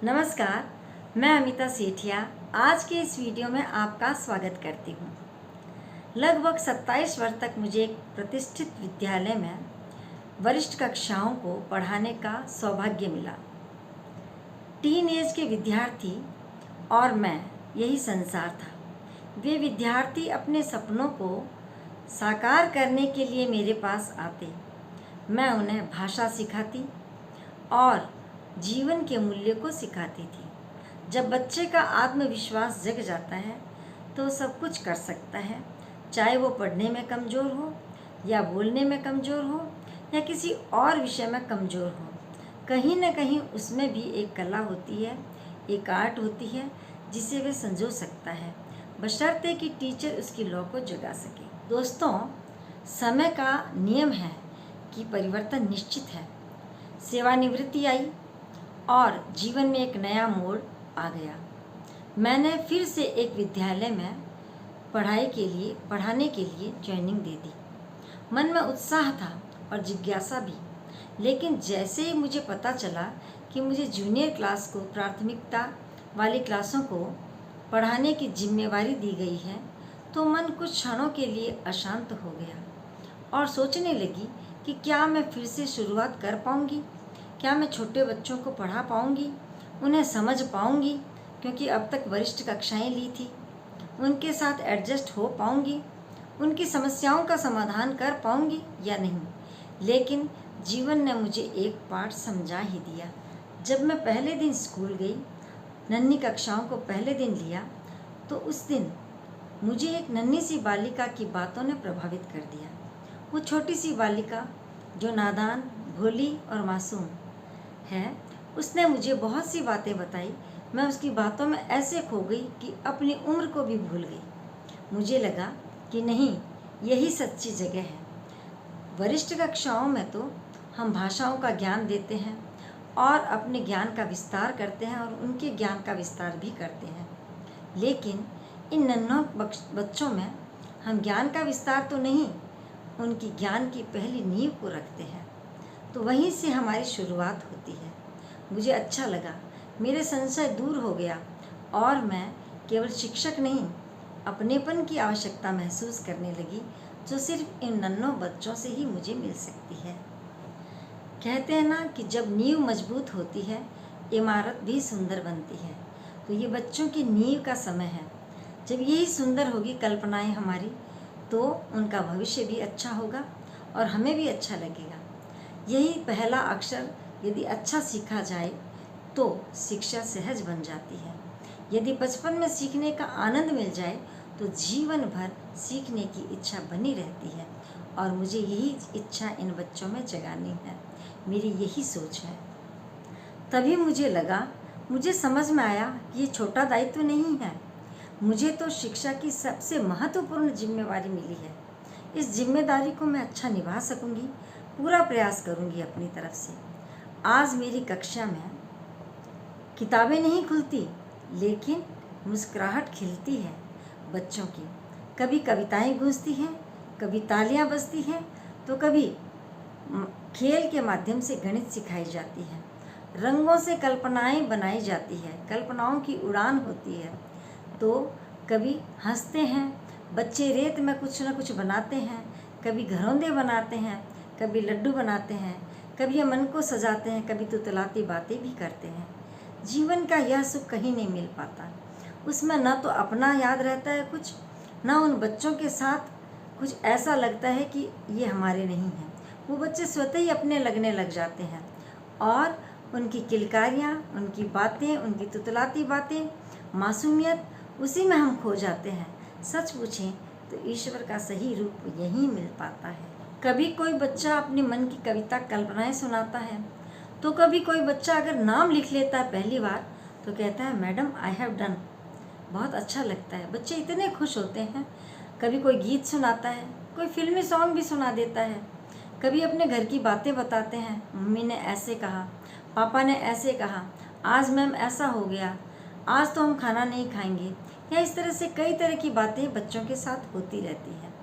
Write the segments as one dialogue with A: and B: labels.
A: नमस्कार, मैं अमिता सेठिया आज के इस वीडियो में आपका स्वागत करती हूँ। लगभग 27 वर्ष तक मुझे एक प्रतिष्ठित विद्यालय में वरिष्ठ कक्षाओं को पढ़ाने का सौभाग्य मिला। टीन एज के विद्यार्थी और मैं, यही संसार था। वे विद्यार्थी अपने सपनों को साकार करने के लिए मेरे पास आते। मैं उन्हें भाषा सिखाती और जीवन के मूल्य को सिखाती थी। जब बच्चे का आत्मविश्वास जग जाता है तो वो सब कुछ कर सकता है, चाहे वो पढ़ने में कमज़ोर हो या बोलने में कमज़ोर हो या किसी और विषय में कमज़ोर हो। कहीं ना कहीं उसमें भी एक कला होती है, एक आर्ट होती है जिसे वह संजो सकता है, बशर्ते कि टीचर उसकी लौ को जगा सके। दोस्तों, समय का नियम है कि परिवर्तन निश्चित है। सेवानिवृत्ति आई और जीवन में एक नया मोड़ आ गया। मैंने फिर से एक विद्यालय में पढ़ाने के लिए ज्वाइनिंग दे दी। मन में उत्साह था और जिज्ञासा भी, लेकिन जैसे ही मुझे पता चला कि मुझे जूनियर क्लास को प्राथमिकता वाली क्लासों को पढ़ाने की जिम्मेवारी दी गई है तो मन कुछ क्षणों के लिए अशांत हो गया और सोचने लगी कि क्या मैं फिर से शुरुआत कर पाऊंगी, क्या मैं छोटे बच्चों को पढ़ा पाऊंगी, उन्हें समझ पाऊंगी, क्योंकि अब तक वरिष्ठ कक्षाएं ली थी, उनके साथ एडजस्ट हो पाऊंगी, उनकी समस्याओं का समाधान कर पाऊंगी या नहीं। लेकिन जीवन ने मुझे एक पाठ समझा ही दिया। जब मैं पहले दिन स्कूल गई, नन्ही कक्षाओं को पहले दिन लिया, तो उस दिन मुझे एक नन्ही सी बालिका की बातों ने प्रभावित कर दिया। वो छोटी सी बालिका जो नादान, भोली और मासूम है, उसने मुझे बहुत सी बातें बताई। मैं उसकी बातों में ऐसे खो गई कि अपनी उम्र को भी भूल गई। मुझे लगा कि नहीं, यही सच्ची जगह है। वरिष्ठ कक्षाओं में तो हम भाषाओं का ज्ञान देते हैं और अपने ज्ञान का विस्तार करते हैं और उनके ज्ञान का विस्तार भी करते हैं, लेकिन इन नन्हों बच्चों में हम ज्ञान का विस्तार तो नहीं, उनकी ज्ञान की पहली नींव को रखते हैं। तो वहीं से हमारी शुरुआत होती है। मुझे अच्छा लगा, मेरे संशय दूर हो गया और मैं केवल शिक्षक नहीं, अपनेपन की आवश्यकता महसूस करने लगी जो सिर्फ इन नन्हों बच्चों से ही मुझे मिल सकती है। कहते हैं ना कि जब नींव मजबूत होती है, इमारत भी सुंदर बनती है। तो ये बच्चों की नींव का समय है। जब यही सुंदर होगी कल्पनाएं हमारी, तो उनका भविष्य भी अच्छा होगा और हमें भी अच्छा लगेगा। यही पहला अक्षर यदि अच्छा सीखा जाए तो शिक्षा सहज बन जाती है। यदि बचपन में सीखने का आनंद मिल जाए तो जीवन भर सीखने की इच्छा बनी रहती है, और मुझे यही इच्छा इन बच्चों में जगानी है। मेरी यही सोच है। तभी मुझे समझ में आया कि ये छोटा दायित्व नहीं है। मुझे तो शिक्षा की सबसे महत्वपूर्ण जिम्मेवारी मिली है। इस जिम्मेदारी को मैं अच्छा निभा सकूंगी, पूरा प्रयास करूंगी अपनी तरफ से। आज मेरी कक्षा में किताबें नहीं खुलती, लेकिन मुस्कुराहट खिलती है बच्चों की। कभी कविताएं गूंजती हैं, कभी तालियां बजती हैं, तो कभी खेल के माध्यम से गणित सिखाई जाती है, रंगों से कल्पनाएं बनाई जाती है, कल्पनाओं की उड़ान होती है। तो कभी हंसते हैं बच्चे, रेत में कुछ ना कुछ बनाते हैं, कभी घरौंदे बनाते हैं, कभी लड्डू बनाते हैं, कभी मन को सजाते हैं, कभी तुतलाती बातें भी करते हैं। जीवन का यह सुख कहीं नहीं मिल पाता। उसमें न तो अपना याद रहता है कुछ, न उन बच्चों के साथ कुछ ऐसा लगता है कि ये हमारे नहीं हैं। वो बच्चे स्वतः ही अपने लगने लग जाते हैं और उनकी किलकारियाँ, उनकी बातें, उनकी तुतलाती बातें, मासूमियत, उसी में हम खो जाते हैं। सच पूछें तो ईश्वर का सही रूप यहीं मिल पाता है। कभी कोई बच्चा अपने मन की कविता, कल्पनाएं सुनाता है, तो कभी कोई बच्चा अगर नाम लिख लेता है पहली बार तो कहता है, मैडम आई हैव डन। बहुत अच्छा लगता है, बच्चे इतने खुश होते हैं। कभी कोई गीत सुनाता है, कोई फिल्मी सॉन्ग भी सुना देता है, कभी अपने घर की बातें बताते हैं, मम्मी ने ऐसे कहा, पापा ने ऐसे कहा, आज मैम ऐसा हो गया, आज तो हम खाना नहीं खाएंगे, या इस तरह से कई तरह की बातें बच्चों के साथ होती रहती है।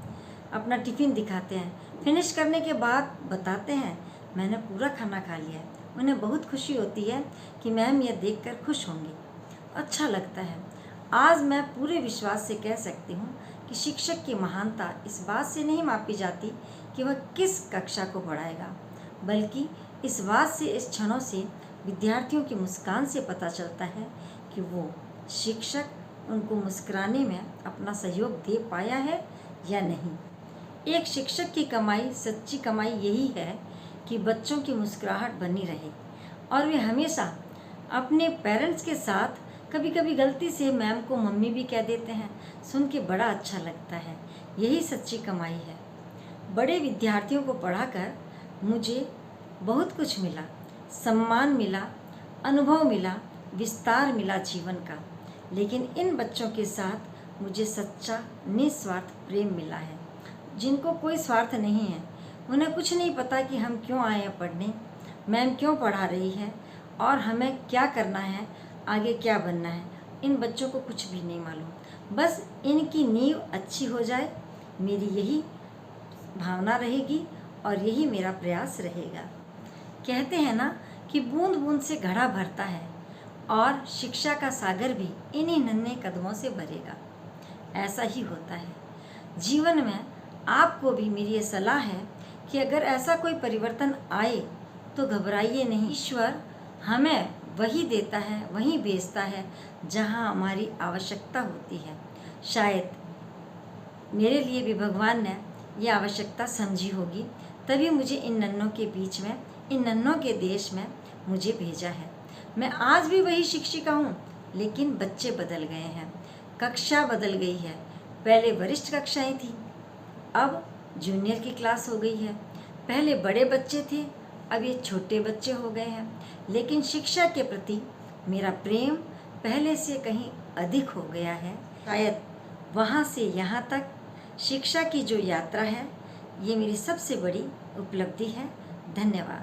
A: अपना टिफ़िन दिखाते हैं, फिनिश करने के बाद बताते हैं, मैंने पूरा खाना खा लिया है, उन्हें बहुत खुशी होती है कि मैम यह देखकर खुश होंगी। अच्छा लगता है। आज मैं पूरे विश्वास से कह सकती हूँ कि शिक्षक की महानता इस बात से नहीं मापी जाती कि वह किस कक्षा को पढ़ाएगा, बल्कि इस बात से, इस क्षणों से, विद्यार्थियों की मुस्कान से पता चलता है कि वो शिक्षक उनको मुस्कुराने में अपना सहयोग दे पाया है या नहीं। एक शिक्षक की कमाई, सच्ची कमाई यही है कि बच्चों की मुस्कुराहट बनी रहे और वे हमेशा अपने पेरेंट्स के साथ, कभी कभी गलती से मैम को मम्मी भी कह देते हैं, सुन के बड़ा अच्छा लगता है। यही सच्ची कमाई है। बड़े विद्यार्थियों को पढ़ाकर मुझे बहुत कुछ मिला, सम्मान मिला, अनुभव मिला, विस्तार मिला जीवन का। लेकिन इन बच्चों के साथ मुझे सच्चा निस्वार्थ प्रेम मिला है, जिनको कोई स्वार्थ नहीं है। उन्हें कुछ नहीं पता कि हम क्यों आए हैं पढ़ने, मैम क्यों पढ़ा रही है और हमें क्या करना है, आगे क्या बनना है। इन बच्चों को कुछ भी नहीं मालूम। बस इनकी नींव अच्छी हो जाए, मेरी यही भावना रहेगी और यही मेरा प्रयास रहेगा। कहते हैं ना कि बूंद बूंद से घड़ा भरता है और शिक्षा का सागर भी इन्हीं नन्हे कदमों से भरेगा। ऐसा ही होता है जीवन में। आपको भी मेरी ये सलाह है कि अगर ऐसा कोई परिवर्तन आए तो घबराइए नहीं। ईश्वर हमें वही देता है, वही भेजता है जहाँ हमारी आवश्यकता होती है। शायद मेरे लिए भी भगवान ने ये आवश्यकता समझी होगी, तभी मुझे इन नन्हों के बीच में, इन नन्हों के देश में मुझे भेजा है। मैं आज भी वही शिक्षिका हूँ, लेकिन बच्चे बदल गए हैं, कक्षा बदल गई है। पहले वरिष्ठ कक्षाएं थी, अब जूनियर की क्लास हो गई है। पहले बड़े बच्चे थे, अब ये छोटे बच्चे हो गए हैं। लेकिन शिक्षा के प्रति मेरा प्रेम पहले से कहीं अधिक हो गया है। शायद वहाँ से यहाँ तक शिक्षा की जो यात्रा है, ये मेरी सबसे बड़ी उपलब्धि है। धन्यवाद।